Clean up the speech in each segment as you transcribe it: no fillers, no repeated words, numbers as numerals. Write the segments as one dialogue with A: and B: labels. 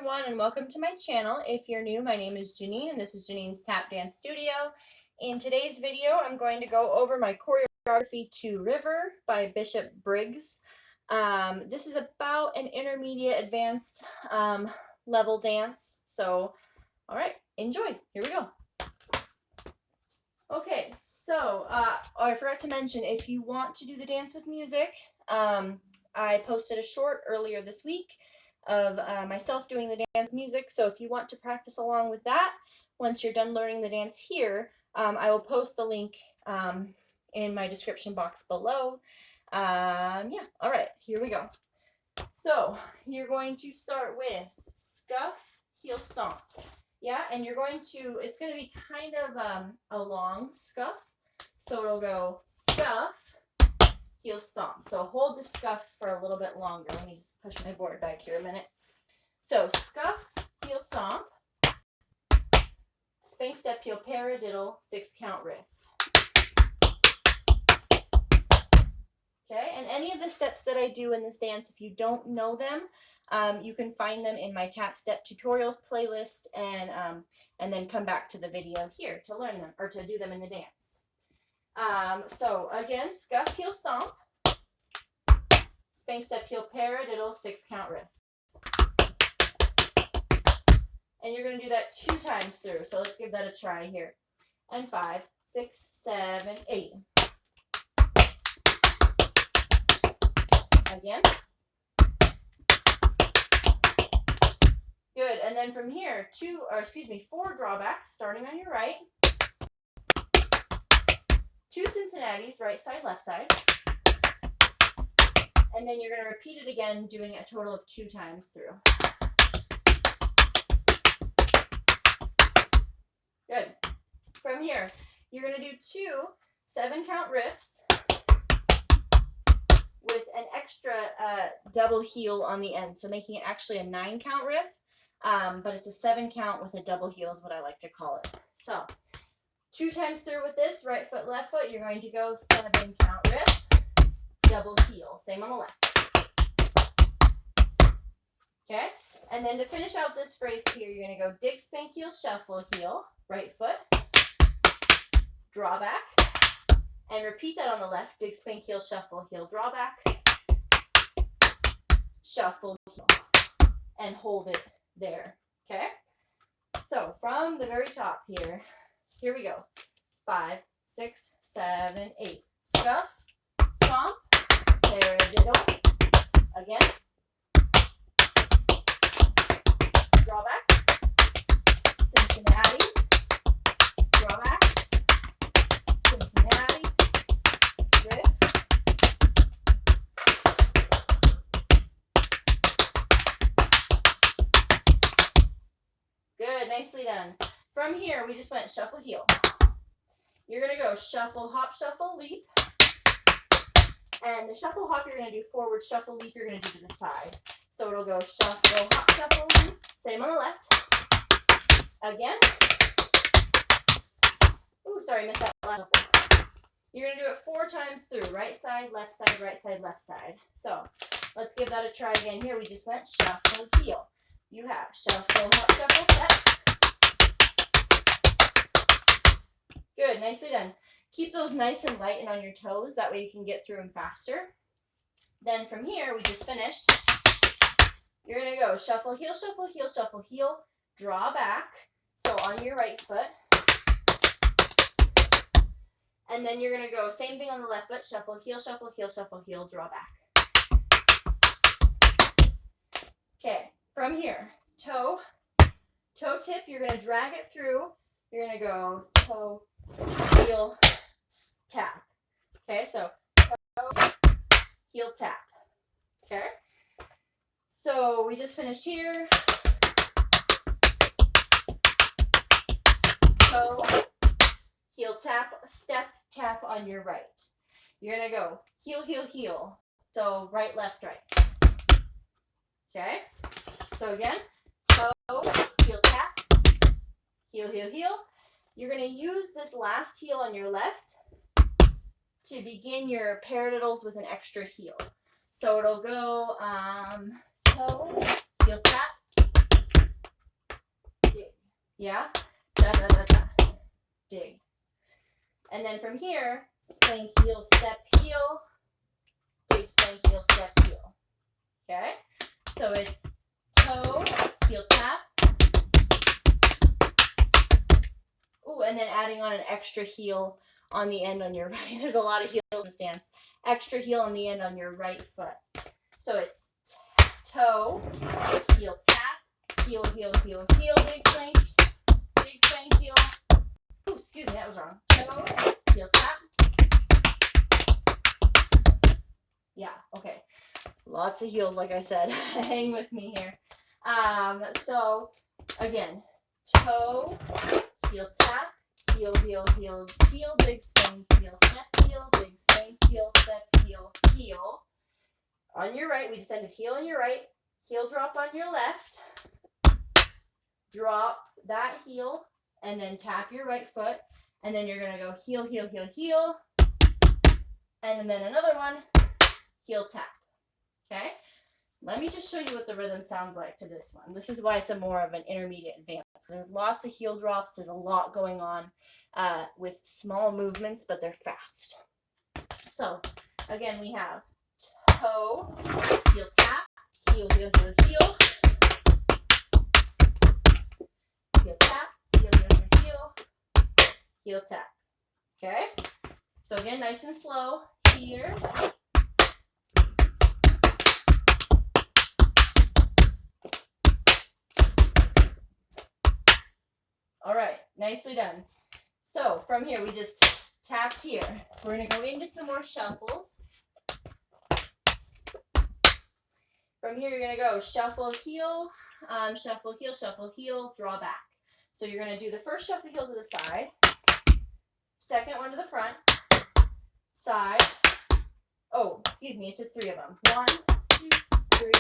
A: everyone, and welcome to my channel. If you're new, my name is Janine, and this is Janine's Tap Dance Studio. In today's video, I'm going to go over my choreography to River by Bishop Briggs. This is about an intermediate advanced level dance. So, all right, enjoy. Here we go. Okay, so I forgot to mention, if you want to do the dance with music, I posted a short earlier this week of myself doing the dance music. So if you want to practice along with that, once you're done learning the dance here, I will post the link in my description box below. Yeah, all right, here we go. So you're going to start with scuff, heel stomp. Yeah, and you're going to, it's going to be kind of a long scuff. So it'll go scuff, heel stomp. So hold the scuff for a little bit longer. Let me just push my board back here a minute. So scuff, heel stomp, spank step, heel paradiddle, 6-count riff. Okay, and any of the steps that I do in this dance, if you don't know them, you can find them in my Tap Step Tutorials playlist, and then come back to the video here to learn them, or to do them in the dance. So again, scuff, heel stomp, spank step, heel paradiddle, 6-count riff. And you're going to do that 2 times through. So let's give that a try here. And 5, 6, 7, 8. Again. Good. And then from here, 4 drawbacks starting on your right. 2 Cincinnatis, right side, left side. And then you're going to repeat it again, doing a total of 2 times through. Good. From here, you're going to do 2 7-count riffs with an extra double heel on the end. So making it actually a 9-count riff, but it's a 7-count with a double heel is what I like to call it. So 2 times through with this, right foot, left foot, you're going to go 7-count riff, double heel. Same on the left. Okay? And then to finish out this phrase here, you're going to go dig, spank, heel, shuffle, heel, right foot, draw back, and repeat that on the left. Dig, spank, heel, shuffle, heel, draw back, shuffle, heel, and hold it there. Okay? So from the very top here we go. 5, 6, 7, 8. Scuff, stomp, paradiddle. Again. Drawbacks, Cincinnati, drawbacks, Cincinnati, riff. Good, nicely done. From here, we just went shuffle, heel. You're going to go shuffle, hop, shuffle, leap. And the shuffle, hop, you're going to do forward, shuffle, leap, you're going to do to the side. So it'll go shuffle, hop, shuffle, leap. Same on the left. Again. Ooh, sorry, missed that last shuffle. You're going to do it 4 times through. Right side, left side, right side, left side. So let's give that a try again here. We just went shuffle, heel. You have shuffle, hop, shuffle, step. Good, nicely done. Keep those nice and light and on your toes. That way you can get through them faster. Then from here, we just finished. You're going to go shuffle, heel, shuffle, heel, shuffle, heel, draw back. So on your right foot. And then you're going to go same thing on the left foot. Shuffle, heel, shuffle, heel, shuffle, heel, draw back. Okay, from here, toe tip, you're going to drag it through. You're going to go toe, heel, tap. Okay, so toe, heel, tap. Okay. So we just finished here. Toe, heel, tap, step, tap on your right. You're going to go heel, heel, heel. So right, left, right. Okay. So again, toe, heel, tap, heel, heel, heel. You're going to use this last heel on your left to begin your paradiddles with an extra heel. So it'll go toe, heel tap, Yeah? Da, da, da, da. Dig. And then from here, spank, heel, step, heel. Dig, spank, heel, step, heel. Okay? So it's toe, heel, tap. Ooh, and then adding on an extra heel on the end on your right. There's a lot of heels in stance. Extra heel on the end on your right foot. So it's toe, heel, tap, heel, heel, heel, heel, big spank, heel. Ooh, excuse me, that was wrong. Toe, heel, tap. Yeah, okay. Lots of heels, like I said. Hang with me here. So, again, toe, heel, tap, heel, heel, heel, heel, big spank, heel, step, heel, big spank, heel, step, heel, heel. On your right, we just ended heel on your right, heel drop on your left, drop that heel, and then tap your right foot, and then you're going to go heel, heel, heel, heel, and then another one, heel, tap. Okay? Let me just show you what the rhythm sounds like to this one. This is why it's a more of an intermediate advance. There's lots of heel drops. There's a lot going on with small movements, but they're fast. So, again, we have toe, heel, tap, heel, heel, heel, heel. Heel, tap, heel, heel, heel, heel. Heel, tap. Okay? So, again, nice and slow here. All right, nicely done. So from here, we just tapped here. We're going to go into some more shuffles. From here, you're going to go shuffle, heel, draw back. So you're going to do the first shuffle heel to the side, second one to the front, side. Oh, excuse me, it's just 3 of them. 1, 2, 3,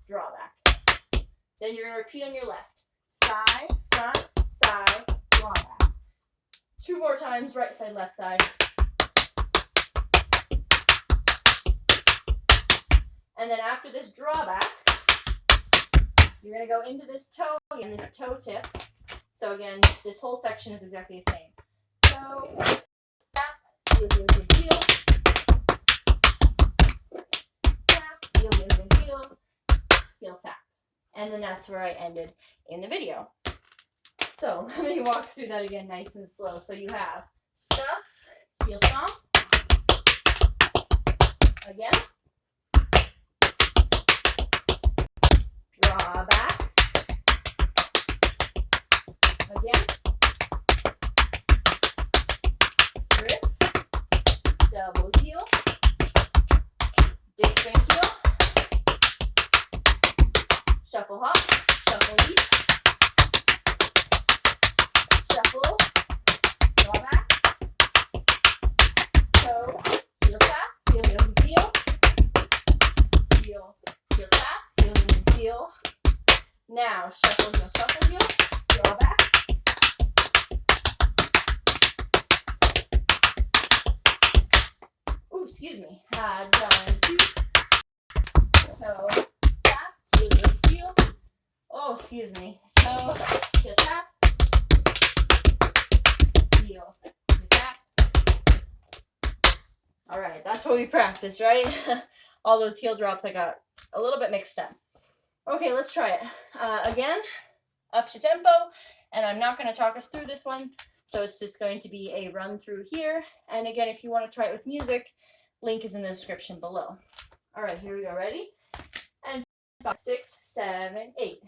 A: draw back. Then you're going to repeat on your left. Side, front, side, draw back. 2 more times, right side, left side. And then after this drawback, you're going to go into this toe and this toe tip. So again, this whole section is exactly the same. Toe, tap, heel, heel, heel, heel. Tap, heel, heel, heel, heel. Heel, tap. And then that's where I ended in the video. So let me walk through that again nice and slow. So you have stuff, heel stomp. Again. Drawbacks. Again. Drift. Double heel. Dig spank heel. Shuffle hop. Shuffle leap. Shuffle. Draw back. Toe. Heel tap. Heel, heel, heel. Heel. Heel tap. Heel, heel, heel. Now, shuffle, heel, draw back. Ooh, excuse me. Done 2. Toe, tap, heel, heel. Oh, excuse me. Toe, heel, tap. Heel, tap. All right, that's what we practice, right? All those heel drops I got a little bit mixed up. Okay, let's try it. Again, up to tempo, and I'm not going to talk us through this one, so it's just going to be a run through here. And again, if you want to try it with music, link is in the description below. All right, here we go. Ready? And 5, 6, 7, 8.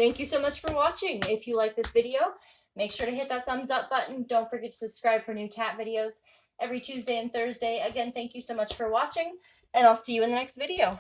A: thank you so much for watching. If you like this video, make sure to hit that thumbs up button. Don't forget to subscribe for new tap videos every Tuesday and Thursday. Again, thank you so much for watching, and I'll see you in the next video.